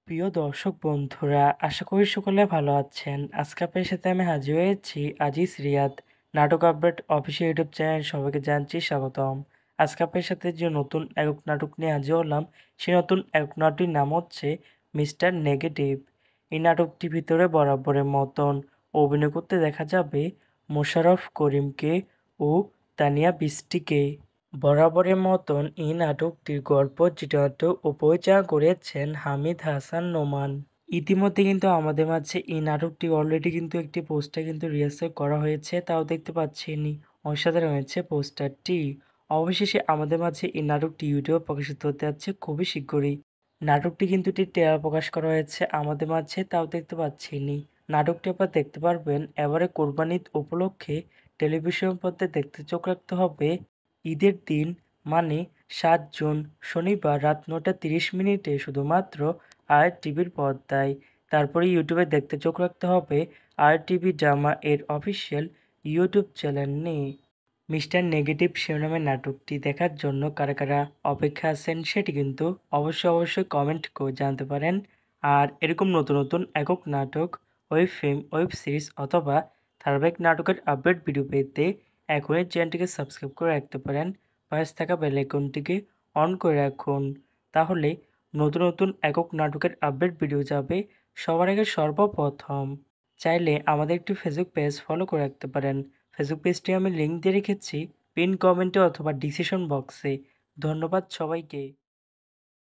প্রিয় দর্শক বন্ধুরা, আশা করি সকলে ভালো আছেন। আজকে আপনার সাথে আমি হাজির হয়েছি আজিজ রিয়াদ নাটক আপডেট অফিসিয়াল ইউটিউব চ্যানেল। সবাইকে জানাচ্ছি স্বাগতম। আজকে আপনার সাথে যে নতুন একক নাটক নিয়ে হাজির হলাম, সেই নতুন একক নাটকটির নাম হচ্ছে মিস্টার নেগেটিভ। এই নাটকটির ভিতরে বরাবরের মতন অভিনয় করতে দেখা যাবে মোশাররফ করিমকে ও তানিয়া বৃষ্টিকে। বরাবরের মতন এই নাটকটির গল্প চিত্রনাট্য ও পরিচালনা করেছেন হামিদ হাসান নোমান। ইতিমধ্যে কিন্তু আমাদের মাঝে এই নাটকটি অলরেডি কিন্তু একটি পোস্টার কিন্তু রিহার্সাল করা হয়েছে, তাও দেখতে পাচ্ছেনই। অসাধারণ হয়েছে পোস্টারটি। অবশেষে আমাদের মাঝে এই নাটকটি ইউটিউবে প্রকাশিত হতে যাচ্ছে খুবই শীঘ্রই। নাটকটি কিন্তু একটি ট্রেলার প্রকাশ করা হয়েছে আমাদের মাঝে, তাও দেখতে পাচ্ছেনই। নাটকটি আপনারা দেখতে পারবেন এবারে কোরবানি ঈদ উপলক্ষে টেলিভিশন পর্দায় দেখতে চোখ রাখতে হবে। ঈদের দিন মানে ৭ জুন শনিবার রাত ৯টা ৩০ মিনিটে শুধুমাত্র আর টিভির পর্দায়। তারপরে ইউটিউবে দেখতে চোখ রাখতে হবে আর টিভি ড্রামা এর অফিসিয়াল ইউটিউব চ্যানেল নিয়ে। মিস্টার নেগেটিভ শিরোনামের নাটকটি দেখার জন্য কারা কারা অপেক্ষা আছেন সেটি কিন্তু অবশ্যই কমেন্ট করে জানাতে পারেন। আর এরকম নতুন নতুন একক নাটক, ওয়েব ফিল্ম, ওয়েব সিরিজ অথবা ধারাবাহিক নাটকের আপডেট ভিডিও পেতে এখনই চ্যানেলটিকে সাবস্ক্রাইব করে রাখতে পারেন। পাশে থাকা বেল আইকনটিকে অন করে রাখুন। তাহলে নতুন নতুন একক নাটকের আপডেট ভিডিও যাবে সবার আগে সর্বপ্রথম। চাইলে আমাদের একটি ফেসবুক পেজ ফলো করে রাখতে পারেন। ফেসবুক পেজটি আমি লিংক দিয়ে রেখেছি পিন কমেন্টে অথবা ডিসক্রিপশন বক্সে। ধন্যবাদ সবাইকে।